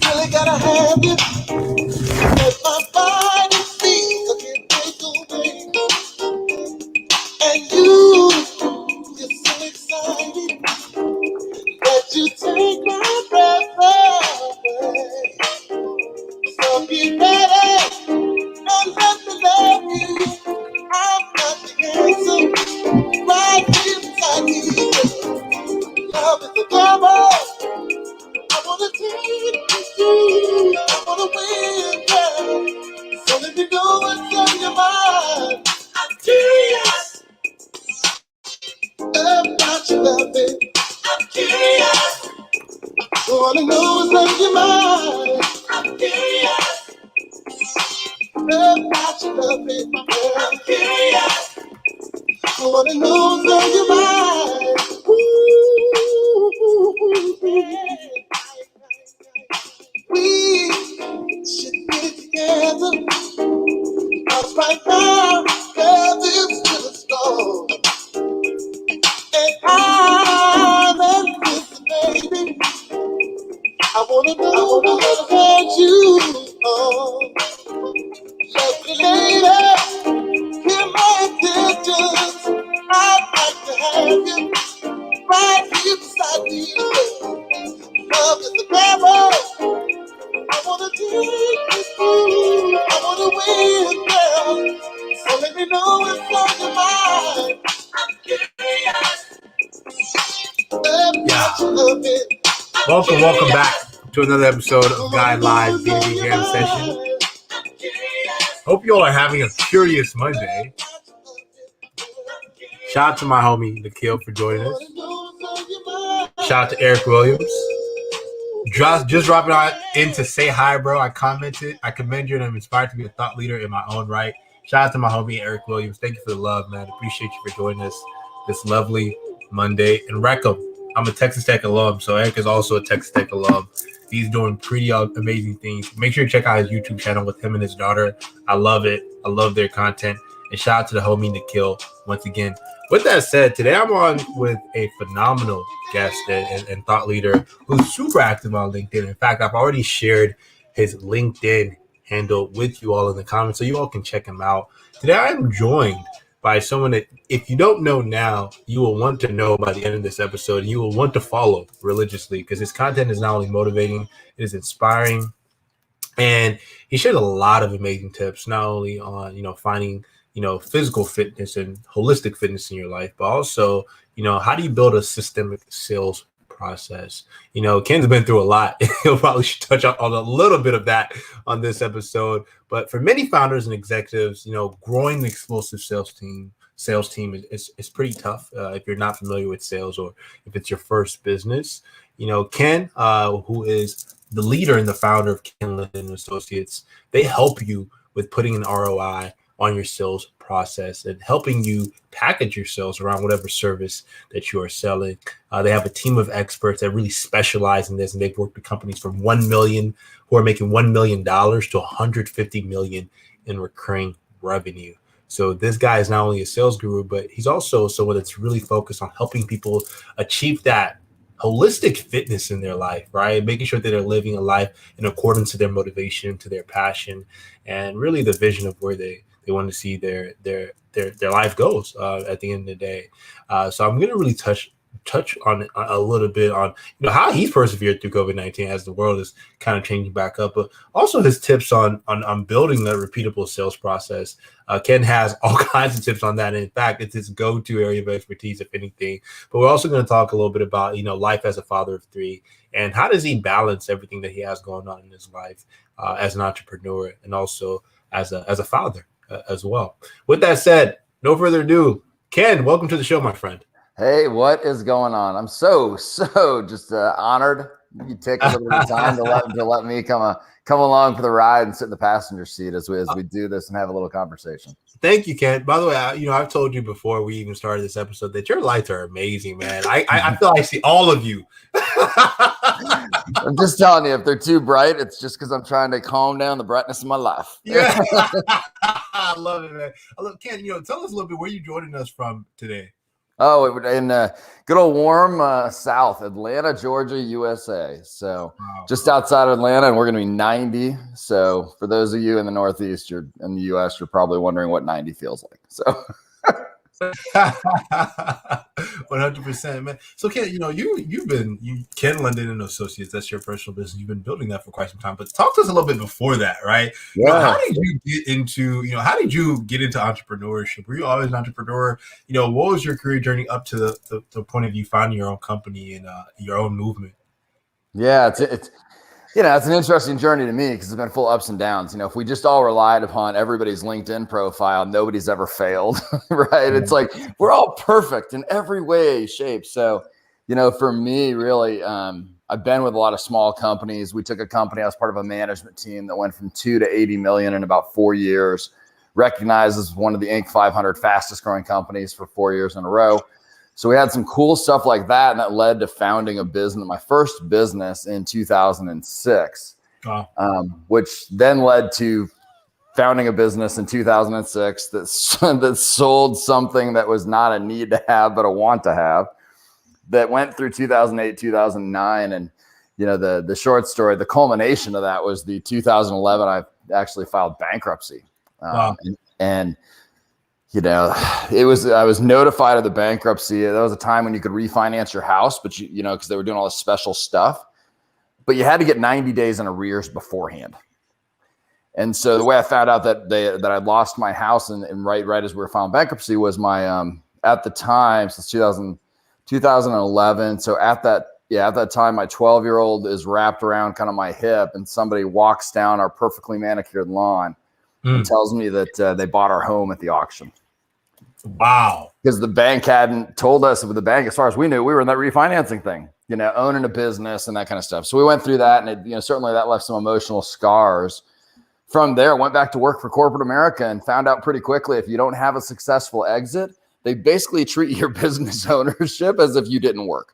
Really gotta have you. Let my body feel again, take away. And you're so excited that you take my breath away. So get ready and let me love you. I'm not the answer, right here beside me. Love is the devil. I wanna take you, I wanna win, girl. So let me know what's on your mind. I'm curious about your loving. I'm curious. I wanna know what's on your mind. I'm curious about your loving. I'm curious. I wanna know what's on your mind. Ooh, yeah. We should get together. Cause right now, love is still a storm. And I'm anticipating. I wanna know about you. Oh, lovely lady, hear my intentions. I'd like to have you right here beside me. Love is the devil. I wanna take you through. I wanna win, girl. So let me know what's on your mind. I'm curious about your loving. Welcome back to another episode of Guy Live B2B Jam Session. Hope you all are having a curious Monday. Shout out to my homie Nikhil for joining us. Shout out to Eric Williams. Just dropping in to say hi, bro. I commented. I commend you and I'm inspired to be a thought leader in my own right. Shout out to my homie Eric Williams. Thank you for the love, man. Appreciate you for joining us this lovely Monday. And Reckham, I'm a Texas Tech alum, so Eric is also a Texas Tech alum. He's doing pretty amazing things. Make sure you check out his YouTube channel with him and his daughter. I love it. I love their content. And shout out to the homie Nikhil once again. With that said, today I'm on with a phenomenal guest and thought leader who's super active on LinkedIn. In fact, I've already shared his LinkedIn handle with you all in the comments, so you all can check him out. Today I'm joined by someone that if you don't know now, you will want to know by the end of this episode. You will want to follow religiously because his content is not only motivating, it is inspiring. And he shares a lot of amazing tips, not only on, finding, physical fitness and holistic fitness in your life, but also, how do you build a systemic sales process? Ken's been through a lot. He'll probably touch on a little bit of that on this episode. But for many founders and executives, growing the explosive sales team is pretty tough if you're not familiar with sales or if it's your first business. Ken, who is the leader and the founder of Ken Linden Associates, they help you with putting an ROI on your sales process and helping you package your sales around whatever service that you are selling. They have a team of experts that really specialize in this, and they've worked with companies from $1 million who are making $1 million to $150 million in recurring revenue. So this guy is not only a sales guru, but he's also someone that's really focused on helping people achieve that holistic fitness in their life, right? Making sure that they're living a life in accordance to their motivation, to their passion, and really the vision of where they want to see their life goes at the end of the day. So I'm going to really touch on a little bit on how he's persevered through COVID-19 as the world is kind of changing back up, but also his tips on building a repeatable sales process. Ken has all kinds of tips on that. And in fact, it's his go-to area of expertise, if anything. But we're also going to talk a little bit about life as a father of three and how does he balance everything that he has going on in his life as an entrepreneur and also as a father as well. With that said, no further ado, Ken, welcome to the show, my friend. Hey, what is going on? I'm so just honored you take a little bit of time to let me come along for the ride and sit in the passenger seat as we do this and have a little conversation. Thank you, Ken. By the way, I've told you before we even started this episode that your lights are amazing, man. I feel I see all of you. I'm just telling you, if they're too bright, it's just because I'm trying to calm down the brightness of my life. Yeah. I love it, man. Ken, tell us a little bit where you joining us from today. Oh, in good old warm South, Atlanta, Georgia, USA. So just outside of Atlanta, and we're going to be 90. So for those of you in the Northeast, you're in the US, you're probably wondering what 90 feels like. So 100%, man. So Ken, Ken London and Associates, that's your personal business. You've been building that for quite some time. But talk to us a little bit before that, right? Yeah. How did you get into entrepreneurship? Were you always an entrepreneur? What was your career journey up to the point of you finding your own company and your own movement? Yeah, it's an interesting journey to me because it's been full of ups and downs. If we just all relied upon everybody's LinkedIn profile, nobody's ever failed, right? It's like we're all perfect in every way, shape. So, for me, really, I've been with a lot of small companies. We took a company, I was part of a management team that went from 2 to 80 million in about 4 years, recognized as one of the Inc. 500 fastest growing companies for 4 years in a row. So we had some cool stuff like that, and that led to founding a business, my first business in 2006, which then led to founding a business in 2006 that sold something that was not a need to have, but a want to have, that went through 2008, 2009. And, the short story, the culmination of that was the 2011, I actually filed bankruptcy. I was notified of the bankruptcy. That was a time when you could refinance your house, but because they were doing all this special stuff, but you had to get 90 days in arrears beforehand. And so the way I found out that I lost my house and right as we were filing bankruptcy was my, at the time, since 2011. So at that time, my 12-year-old is wrapped around kind of my hip, and somebody walks down our perfectly manicured lawn and tells me that they bought our home at the auction. Wow. Because the bank hadn't told us. With the bank, as far as we knew, we were in that refinancing thing, owning a business and that kind of stuff. So we went through that, and certainly that left some emotional scars. From there, went back to work for corporate America and found out pretty quickly, if you don't have a successful exit, they basically treat your business ownership as if you didn't work.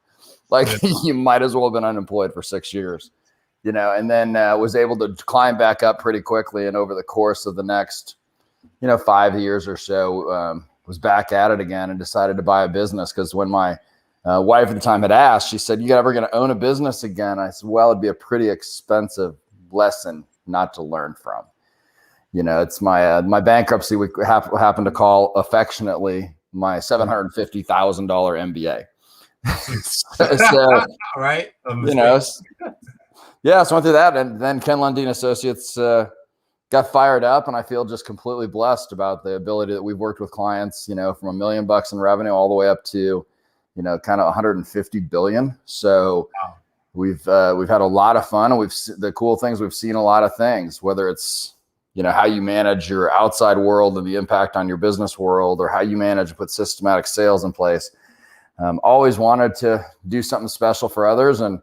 Like you might as well have been unemployed for 6 years. And then was able to climb back up pretty quickly. And over the course of the next, 5 years or so, was back at it again and decided to buy a business. Because when my wife at the time had asked, she said, "You ever going to own a business again?" I said, "Well, it'd be a pretty expensive lesson not to learn from." It's my bankruptcy we happen to call affectionately my $750,000 MBA. So, right. Yeah, so I went through that, and then Ken Lundin Associates got fired up, and I feel just completely blessed about the ability that we've worked with clients, from $1 million in revenue all the way up to, kind of 150 billion. So we've had a lot of fun, and the cool things, we've seen a lot of things, whether it's, how you manage your outside world and the impact on your business world, or how you manage and put systematic sales in place. Always wanted to do something special for others, and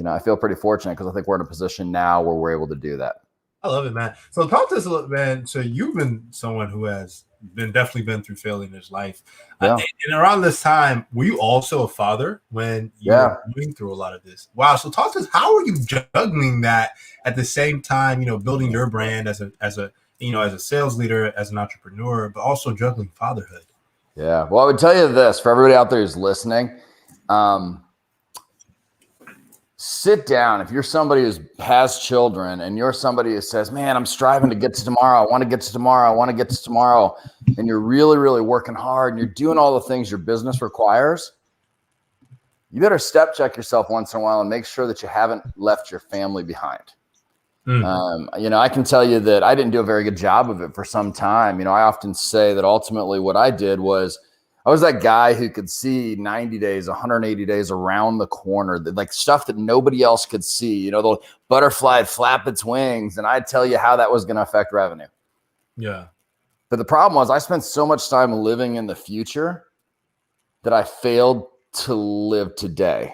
I feel pretty fortunate because I think we're in a position now where we're able to do that. I love it, man. So talk to us a little, man. So you've been someone who has definitely been through failure in his life. Yeah. And around this time, were you also a father when you were going through a lot of this? Wow. So talk to us, how are you juggling that at the same time, building your brand as a sales leader, as an entrepreneur, but also juggling fatherhood? Yeah. Well, I would tell you this for everybody out there who's listening. Sit down. If you're somebody who has children and you're somebody who says, "Man, I'm striving to get to tomorrow. I want to get to tomorrow. I want to get to tomorrow." And you're really, really working hard and you're doing all the things your business requires, you better step check yourself once in a while and make sure that you haven't left your family behind. I can tell you that I didn't do a very good job of it for some time. I often say that ultimately what I did was I was that guy who could see 90 days, 180 days around the corner, like stuff that nobody else could see. The butterfly would flap its wings, and I'd tell you how that was going to affect revenue. Yeah. But the problem was I spent so much time living in the future that I failed to live today.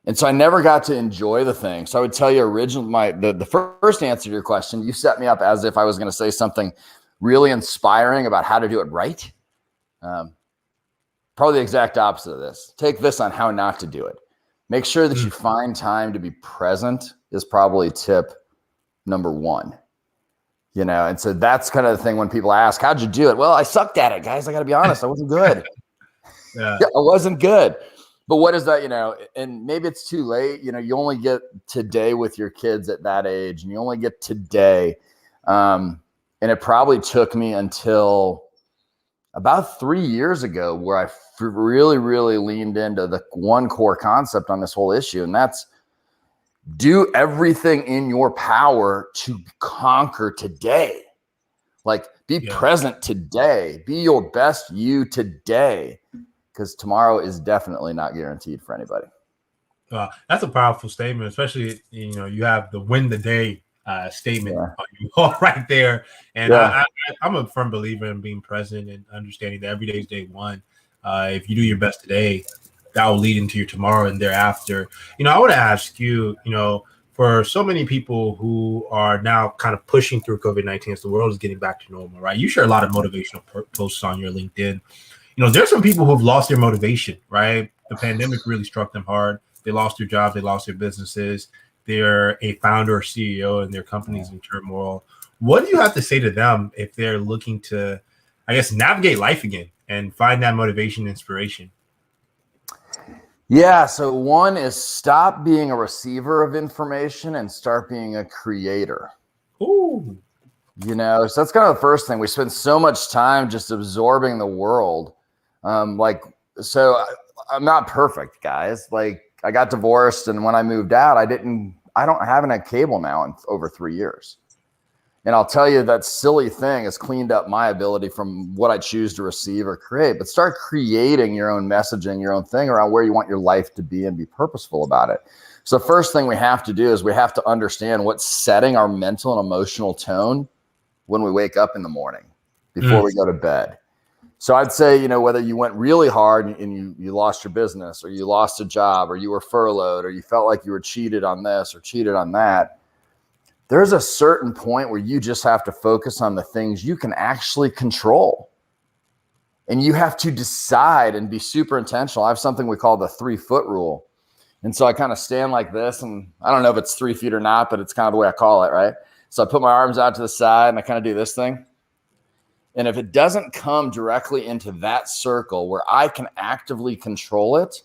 And so I never got to enjoy the thing. So I would tell you the first answer to your question, you set me up as if I was going to say something really inspiring about how to do it right. Probably the exact opposite of this. Take this on how not to do it. Make sure that you find time to be present is probably tip number one. You know, and so that's kind of the thing when people ask, how'd you do it? Well, I sucked at it, guys. I got to be honest. I wasn't good. Yeah. I wasn't good. But what is that, you know, and maybe it's too late. You know, you only get today with your kids at that age, and you only get today. And it probably took me until about 3 years ago where I really, really leaned into the one core concept on this whole issue. And that's do everything in your power to conquer today. Like be present today, be your best you today, because tomorrow is definitely not guaranteed for anybody. That's a powerful statement, especially, you know, you have the win the day statement on you all right there. And I'm a firm believer in being present and understanding that every day is day one. If you do your best today, that will lead into your tomorrow and thereafter. You know, I want to ask you, you know, for so many people who are now kind of pushing through COVID-19 as the world is getting back to normal, right? You share a lot of motivational posts on your LinkedIn. You know, there's some people who've lost their motivation, right? The pandemic really struck them hard. They lost their jobs. They lost their businesses. They're a founder or CEO and their company's in turmoil. What do you have to say to them if they're looking to, I guess, navigate life again and find that motivation and inspiration? Yeah. So one is stop being a receiver of information and start being a creator. Ooh. You know, so that's kind of the first thing. We spend so much time just absorbing the world. So I'm not perfect, guys. Like I got divorced, and when I moved out, I don't have a cable now in over 3 years. And I'll tell you that silly thing has cleaned up my ability from what I choose to receive or create, but start creating your own messaging, your own thing around where you want your life to be and be purposeful about it. So the first thing we have to do is we have to understand what's setting our mental and emotional tone when we wake up in the morning before we go to bed. So I'd say, you know, whether you went really hard and you lost your business, or you lost a job, or you were furloughed, or you felt like you were cheated on this or cheated on that, there's a certain point where you just have to focus on the things you can actually control. And you have to decide and be super intentional. I have something we call the 3-foot rule. And so I kind of stand like this, and I don't know if it's 3 feet or not, but it's kind of the way I call it, right? So I put my arms out to the side and I kind of do this thing. And if it doesn't come directly into that circle where I can actively control it,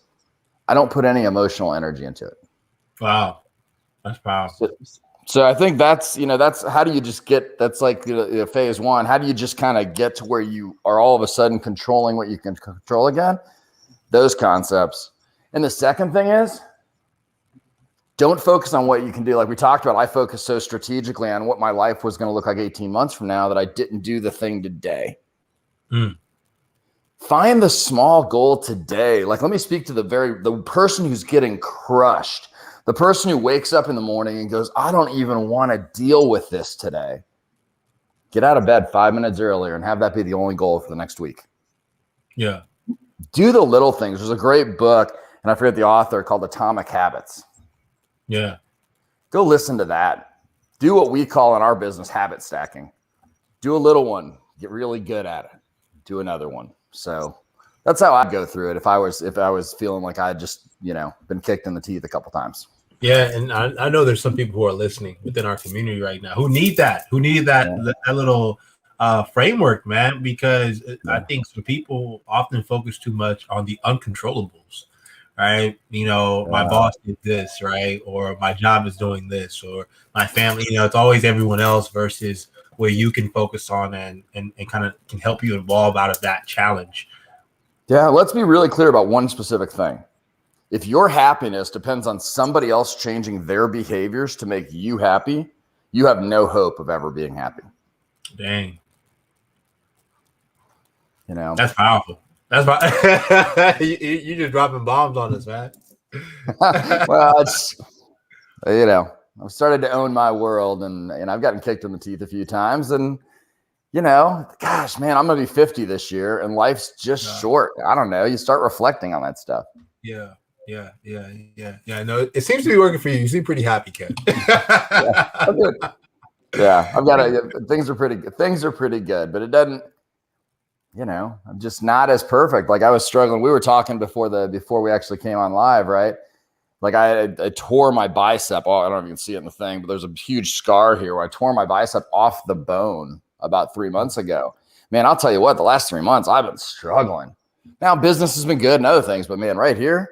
I don't put any emotional energy into it. Wow. That's powerful. So I think that's, you know, that's how do you just get, that's like phase one. How do you just kind of get to where you are all of a sudden controlling what you can control again? Those concepts. And the second thing is, don't focus on what you can do. Like we talked about, I focused so strategically on what my life was going to look like 18 months from now that I didn't do the thing today. Find the small goal today. Like, let me speak to the person who's getting crushed. The person who wakes up in the morning and goes, I don't even want to deal with this today. Get out of bed 5 minutes earlier and have that be the only goal for the next week. Yeah. Do the little things. There's a great book, and I forget the author, called Atomic Habits. Yeah. Go listen to that. Do what we call in our business habit stacking. Do a little one, get really good at it. Do another one. So that's how I'd go through it if I was feeling like I just, you know, been kicked in the teeth a couple times. Yeah, and I know there's some people who are listening within our community right now who need that little framework, man, because I think some people often focus too much on the uncontrollables, right? You know, my boss did this, right? Or my job is doing this, or my family, you know, it's always everyone else versus where you can focus on and kind of can help you evolve out of that challenge. Yeah, let's be really clear about one specific thing. If your happiness depends on somebody else changing their behaviors to make you happy, you have no hope of ever being happy. Dang. You know, that's powerful. That's you just dropping bombs on us, man. Well, it's, you know, I've started to own my world, and I've gotten kicked in the teeth a few times, and you know, gosh, man, I'm gonna be 50 this year, and life's just short. I don't know. You start reflecting on that stuff. Yeah. No, it seems to be working for you. You seem pretty happy, Ken. Yeah, I've got things are pretty good, but it doesn't. You know, I'm just not as perfect. Like I was struggling. We were talking before we actually came on live, right? Like I tore my bicep. Oh, I don't know if you can see it in the thing, but there's a huge scar here where I tore my bicep off the bone about 3 months ago. Man, I'll tell you what, the last 3 months I've been struggling. Now business has been good and other things, but man, right here,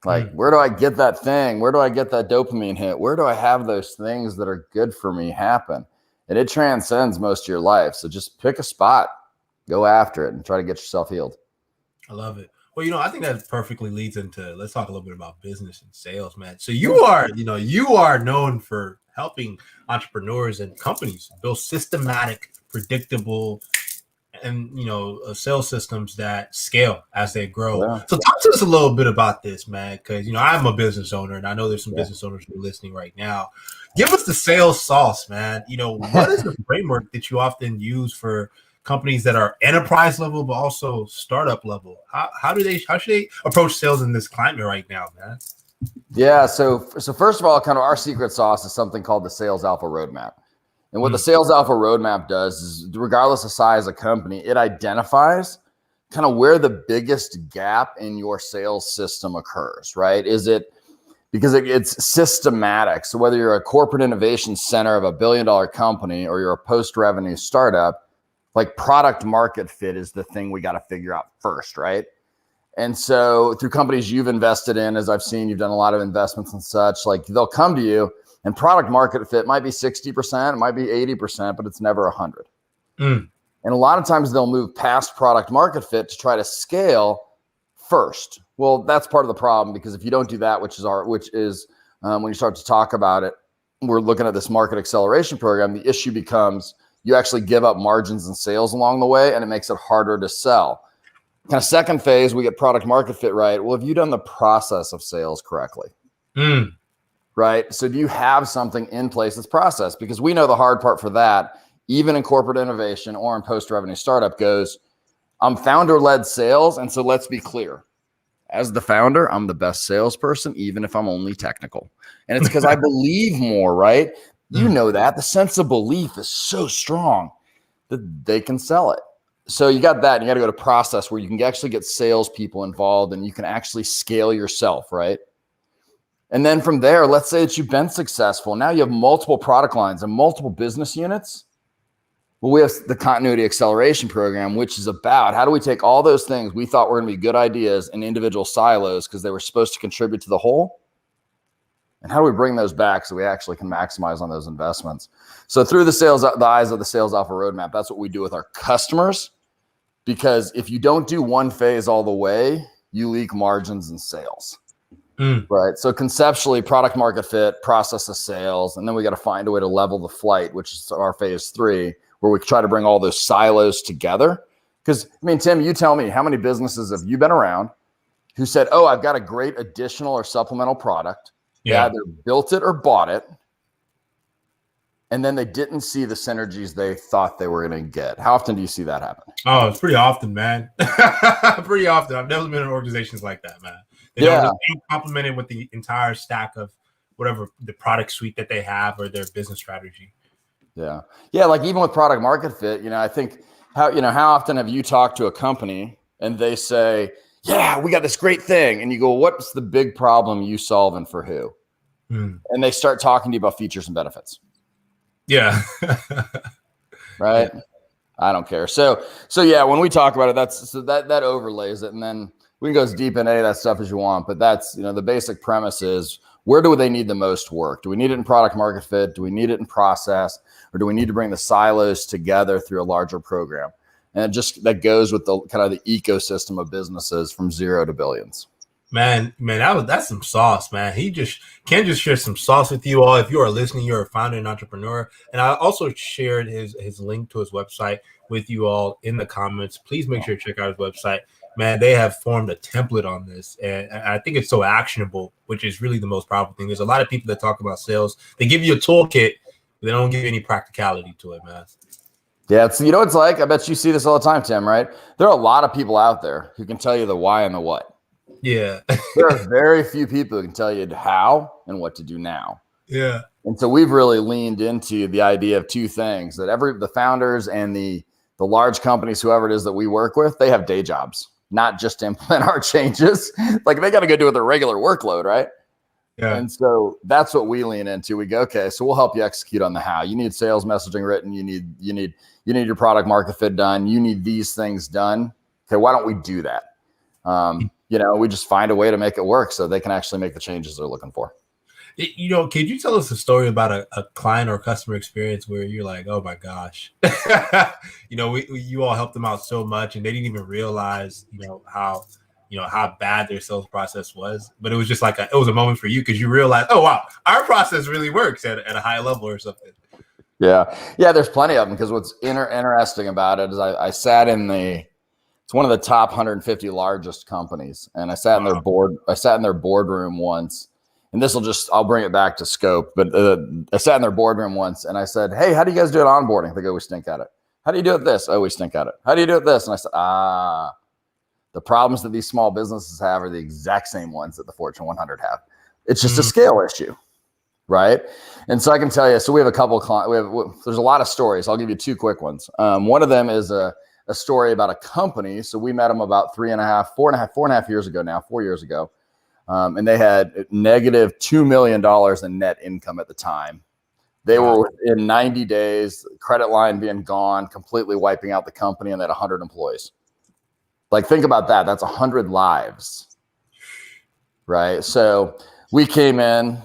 like where do I get that thing? Where do I get that dopamine hit? Where do I have those things that are good for me happen? And it transcends most of your life. So just pick a spot, go after it, and try to get yourself healed. I love it. Well, I think that perfectly leads into, let's talk a little bit about business and sales, man. So you are known for helping entrepreneurs and companies build systematic, predictable, and sales systems that scale as they grow. Yeah. So talk to us a little bit about this, man, because I'm a business owner and I know there's some business owners who are listening right now. Give us the sales sauce, man. What is the framework that you often use for companies that are enterprise level but also startup level? How should they approach sales in this climate right now, man? Yeah, so first of all, kind of our secret sauce is something called the Sales Alpha Roadmap. And what the Sales Alpha Roadmap does is, regardless of size of company, it identifies kind of where the biggest gap in your sales system occurs, right? Is it because it's systematic? So whether you're a corporate innovation center of $1 billion company or you're a post-revenue startup, like product market fit is the thing we got to figure out first, right? And so through companies you've invested in, as I've seen, you've done a lot of investments and such, like they'll come to you and product market fit might be 60%, it might be 80%, but it's never 100. And a lot of times they'll move past product market fit to try to scale first. Well, that's part of the problem, because if you don't do that, which is when you start to talk about it, we're looking at this market acceleration program, the issue becomes you actually give up margins and sales along the way, and it makes it harder to sell. Kind of second phase, we get product market fit right. Well, have you done the process of sales correctly? Right? So do you have something in place that's processed? Because we know the hard part for that, even in corporate innovation or in post-revenue startup, goes, I'm founder-led sales. And so let's be clear. As the founder, I'm the best salesperson, even if I'm only technical. And it's because I believe more, right? You know that. The sense of belief is so strong that they can sell it. So you got that, and you got to go to process where you can actually get salespeople involved and you can actually scale yourself, right? And then from there, let's say that you've been successful. Now you have multiple product lines and multiple business units. Well, we have the Continuity Acceleration Program, which is about how do we take all those things we thought were going to be good ideas in individual silos because they were supposed to contribute to the whole, and how do we bring those back so we actually can maximize on those investments? So through the eyes of the Sales Alpha Roadmap, that's what we do with our customers, because if you don't do one phase all the way, you leak margins and sales. Right. So conceptually, product market fit, process of sales, and then we got to find a way to level the flight, which is our phase 3, where we try to bring all those silos together. Because, I mean, Tim, you tell me, how many businesses have you been around who said, oh, I've got a great additional or supplemental product. Yeah. They either built it or bought it, and then they didn't see the synergies they thought they were going to get. How often do you see that happen? Oh, it's pretty often, man. Pretty often. I've never been in organizations like that, man. They don't be complemented with the entire stack of whatever the product suite that they have or their business strategy. Yeah. Yeah. Like even with product market fit, I think how often have you talked to a company and they say, yeah, we got this great thing. And you go, what's the big problem you solving for who? And they start talking to you about features and benefits. Yeah. Right. Yeah. I don't care. So yeah, when we talk about it, that overlays it. And then we can go as deep in any of that stuff as you want, but that's, the basic premise is, where do they need the most work? Do we need it in product market fit? Do we need it in process? Or do we need to bring the silos together through a larger program? And that goes with the kind of the ecosystem of businesses from 0 to billions. Man, that's some sauce, man. Ken just shared some sauce with you all. If you are listening, you're a founder and entrepreneur. And I also shared his link to his website with you all in the comments. Please make sure to check out his website. Man, they have formed a template on this, and I think it's so actionable, which is really the most powerful thing. There's a lot of people that talk about sales. They give you a toolkit, but they don't give you any practicality to it, man. Yeah, it's it's like, I bet you see this all the time, Tim, right? There are a lot of people out there who can tell you the why and the what. Yeah. There are very few people who can tell you how and what to do now. Yeah. And so we've really leaned into the idea of two things, that the founders and the large companies, whoever it is that we work with, they have day jobs, not just to implement our changes. Like they got to go do with their regular workload, right? Yeah. And so that's what we lean into. We go, okay, so we'll help you execute on the how. You need sales messaging written. You need your product market fit done. You need these things done. Okay, why don't we do that? We just find a way to make it work so they can actually make the changes they're looking for. Could you tell us a story about a client or customer experience where you're like, oh my gosh, you all helped them out so much and they didn't even realize, how bad their sales process was, but it was just like it was a moment for you because you realized, oh wow, our process really works at a high level or something. Yeah, there's plenty of them because what's interesting about it is I sat in it's one of the top 150 largest companies, and I sat in their boardroom once. And I'll bring it back to scope, but I sat in their boardroom once and I said, hey, how do you guys do it onboarding? They go, we stink at it. How do you do it this? Oh, we stink at it. How do you do it this? And I said, the problems that these small businesses have are the exact same ones that the Fortune 100 have. It's just a scale issue, right? And so I can tell you, so we have a couple of clients, there's a lot of stories. I'll give you two quick ones. One of them is a story about a company. So we met them about 4 years ago. And they had negative $2 million in net income at the time. They were in 90 days, credit line being gone, completely wiping out the company, and they had 100 employees. Like, think about that. That's 100 lives, right? So we came in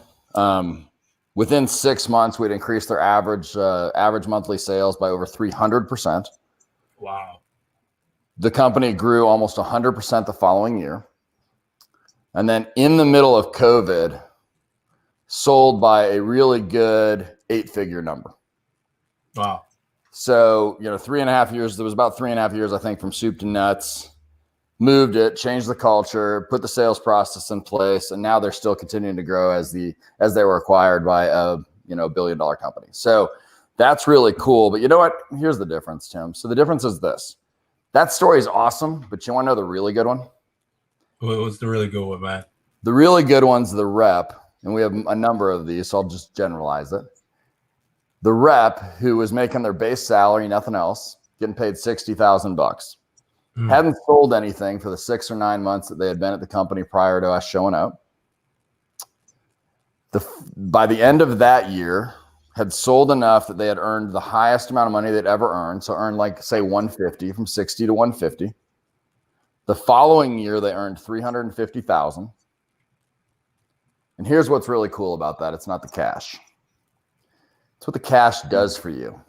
within 6 months, we'd increased their average monthly sales by over 300%. Wow. The company grew almost 100% the following year. And then in the middle of COVID, sold by a really good 8-figure number. Wow. So, 3.5 years, there was about 3.5 years, I think, from soup to nuts, moved it, changed the culture, put the sales process in place. And now they're still continuing to grow as they were acquired by a $1 billion company. So that's really cool. But you know what? Here's the difference, Tim. So the difference is this. That story is awesome, but you want to know the really good one? What was the really good one, man? The really good one's the rep, and we have a number of these, so I'll just generalize it. The rep who was making their base salary, nothing else, getting paid $60,000, hadn't sold anything for the 6 or 9 months that they had been at the company prior to us showing up. By the end of that year, had sold enough that they had earned the highest amount of money they'd ever earned. So earned like, say, 150, from 60 to 150. The following year, they earned $350,000. And here's what's really cool about that. It's not the cash. It's what the cash does for you.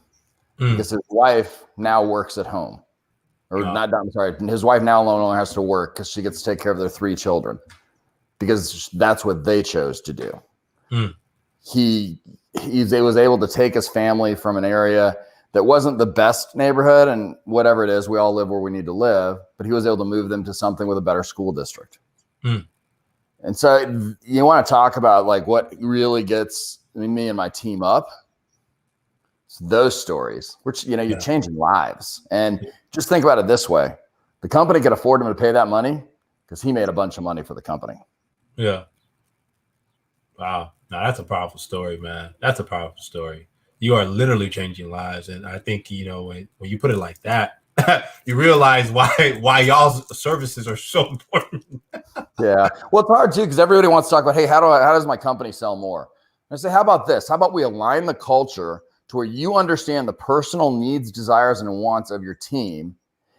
Because his wife now works at home. His wife now no longer has to work because she gets to take care of their 3 children. Because that's what they chose to do. He was able to take his family from an area that wasn't the best neighborhood, and whatever it is, we all live where we need to live, but he was able to move them to something with a better school district. And so you want to talk about like what really gets me and my team up. It's those stories, which, you're changing lives. And just think about it this way. The company could afford him to pay that money because he made a bunch of money for the company. Yeah. Wow. Now that's a powerful story, man. That's a powerful story. You are literally changing lives. And I think, when you put it like that, you realize why y'all's services are so important. Yeah. Well, it's hard too, because everybody wants to talk about, hey, how does my company sell more? And I say, how about this? How about we align the culture to where you understand the personal needs, desires, and wants of your team,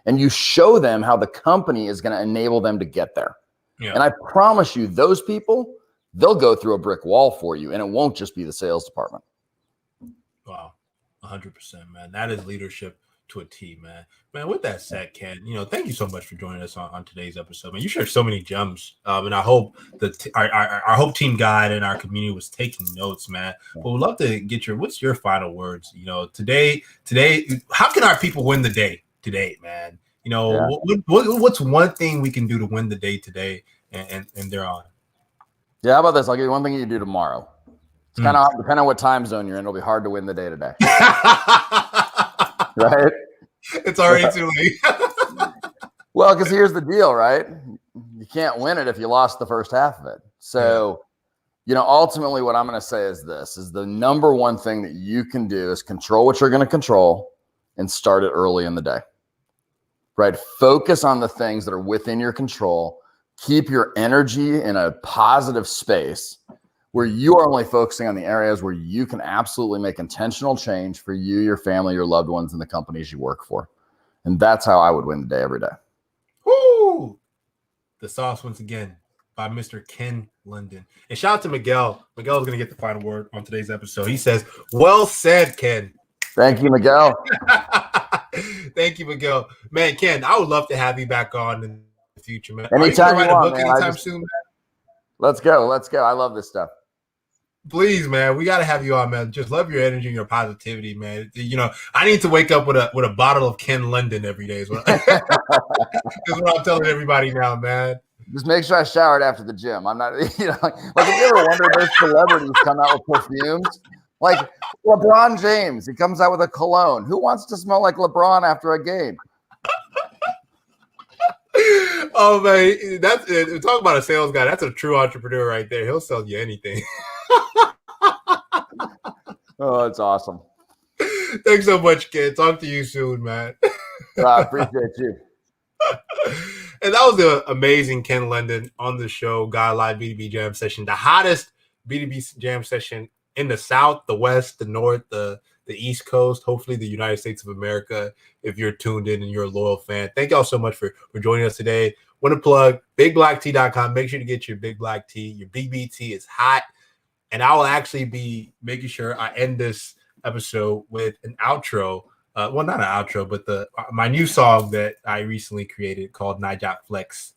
and you show them how the company is going to enable them to get there. Yeah. And I promise you, those people, they'll go through a brick wall for you, and it won't just be the sales department. Wow. 100%, man. That is leadership to a T, man. Man, with that said, Ken, thank you so much for joining us on today's episode, man. You shared so many gems, and I hope that our Hope Team Guide and our community was taking notes, man. But we'd love to get what's your final words? Today, how can our people win the day today, man? What's one thing we can do to win the day today and thereon? Yeah, how about this? I'll give you one thing you can do tomorrow. It's kind of depending on what time zone you're in. It'll be hard to win the day today. Right? It's already too late. Well, because here's the deal, right? You can't win it if you lost the first half of it. So, ultimately what I'm going to say is this, is the number one thing that you can do is control what you're going to control and start it early in the day, right? Focus on the things that are within your control. Keep your energy in a positive space where you are only focusing on the areas where you can absolutely make intentional change for you, your family, your loved ones, and the companies you work for. And that's how I would win the day every day. Woo! The sauce once again by Mr. Ken London. And shout out to Miguel. Miguel's going to get the final word on today's episode. He says, well said, Ken. Thank you, Miguel. Thank you, Miguel. Man, Ken, I would love to have you back on in the future, man. Anytime Are you you want, book man. anytime soon, man? Let's go. I love this stuff. Please, man, we got to have you on, man. Just love your energy and your positivity, man. You know, I need to wake up with a bottle of Ken London every day. Is what I'm telling everybody now, man. Just make sure I showered after the gym. I'm not, like if you ever wonder, those celebrities come out with perfumes. Like LeBron James, he comes out with a cologne. Who wants to smell like LeBron after a game? Oh man, that's it. Talk about a sales guy. That's a true entrepreneur right there. He'll sell you anything. Oh, it's awesome. Thanks so much, kid. Talk to you soon, man. I appreciate you. And that was the amazing Ken London on the show, Guy Live B2B Jam Session, the hottest B2B Jam Session in the South, the West, the North, the East Coast, hopefully the United States of America, if you're tuned in and you're a loyal fan. Thank y'all so much for joining us today. Want to plug bigblacktea.com. Make sure to get your Big Black Tea. Your BBT is hot. And I will actually be making sure I end this episode with an outro. Well, not an outro, but my new song that I recently created called Nijat Flex.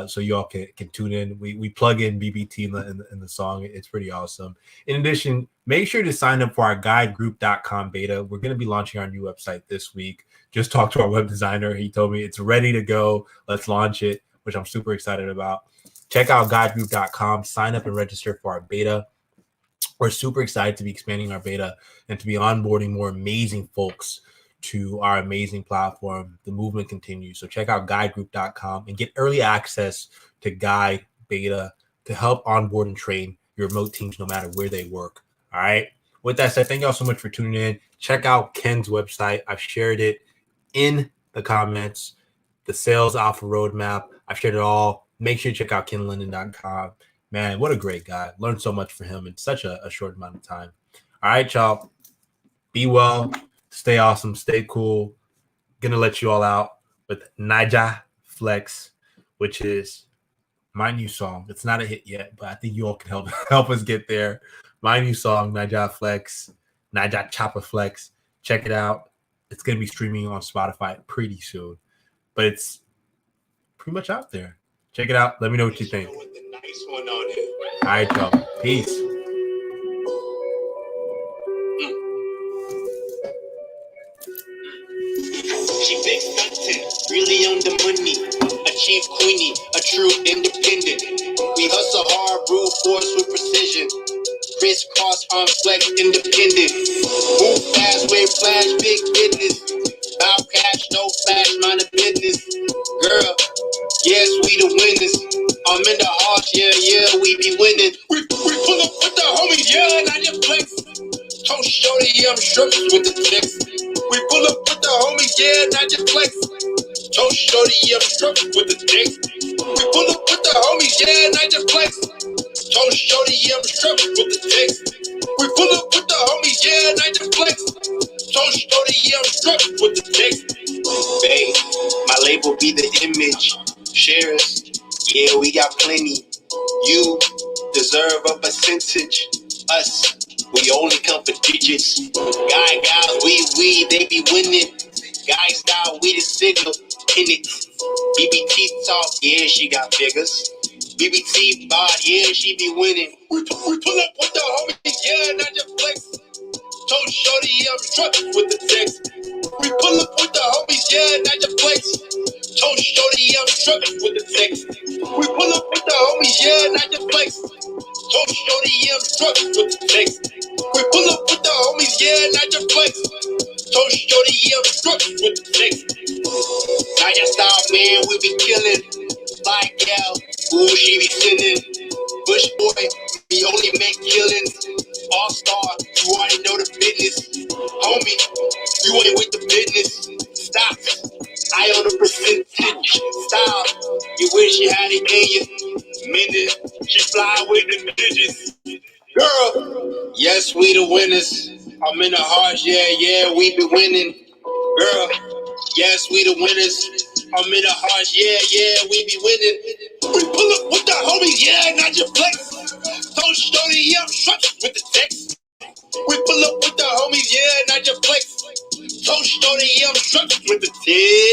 So you all can tune in. We plug in BBT in the song. It's pretty awesome. In addition, make sure to sign up for our guidegroup.com beta. We're going to be launching our new website this week. Just talked to our web designer. He told me it's ready to go. Let's launch it, which I'm super excited about. Check out guidegroup.com. Sign up and register for our beta. We're super excited to be expanding our beta and to be onboarding more amazing folks to our amazing platform. The movement continues. So check out guidegroup.com and get early access to Guide Beta to help onboard and train your remote teams no matter where they work. All right. With that said, thank y'all so much for tuning in. Check out Ken's website. I've shared it in the comments. The sales alpha roadmap. I've shared it all. Make sure you check out kenlondon.com. Man, what a great guy. Learned so much from him in such a short amount of time. All right, y'all. Be well. Stay awesome. Stay cool. Gonna let you all out with Nijat Flex, which is my new song. It's not a hit yet, but I think you all can help us get there. My new song, Nijat Flex, Nijat Chopper Flex. Check it out. It's gonna be streaming on Spotify pretty soon, but it's pretty much out there. Check it out. Let me know what you think. All right, y'all. Peace. She makes content, really on the money. A chief queenie, a true independent. We hustle hard, brute force with precision. Crisscross, arm flex, independent. Move fast, wave flash, big business. Bow cash, no flash, mind of business. Girl, yes, we the winners. I'm in the heart, yeah, we be winning. We pull up with the homies, yeah, not your flex. Toast shorty, I'm struggling with the flex. We pull up with the homies, yeah, not your flex. Toast shorty, I'm struggling with the text. We pull up with the homies, yeah, not your flex. Toast shorty, I'm struggling with the text. We pull up with the homies, yeah, not your flex. Toast shorty, I'm struggling with the text. Babe, my label be the image. Shares, yeah, we got plenty. You deserve a percentage. Us, we only come for digits. Guys, we, they be winning. Guy style, we the signal. In it. BBT talk, yeah, she got figures. BBT bod, yeah, she be winning. We pull up with the homies, yeah, not your flex. Told shorty, I'm struggling with the text. We pull up with the homies, yeah, not your flex. Told shorty, I'm struggling with the text. We pull up with the homies, yeah, not your flex. Told shorty, I'm struggling with the text. We pull up with the homies, yeah, not your flex. Told shorty, I'm struggling with the text. Not your style, man, we be killing. Like gal, ooh, she be sinning. Bush boy, we only make killings. All-star, you already know the business. Homie, you ain't with the business. Stop. I own the percentage. Style. You wish you had it in you. Minute. She fly with the bitches. Girl, yes, we the winners. I'm in the heart, yeah, we be winning. Girl, yes, we the winners. I'm in the heart, yeah, we be winning. We pull up with the homies, yeah, not your flex. Don't show the structure with the text. We pull up with the homies, yeah, not your flex. Don't show the structure with the text.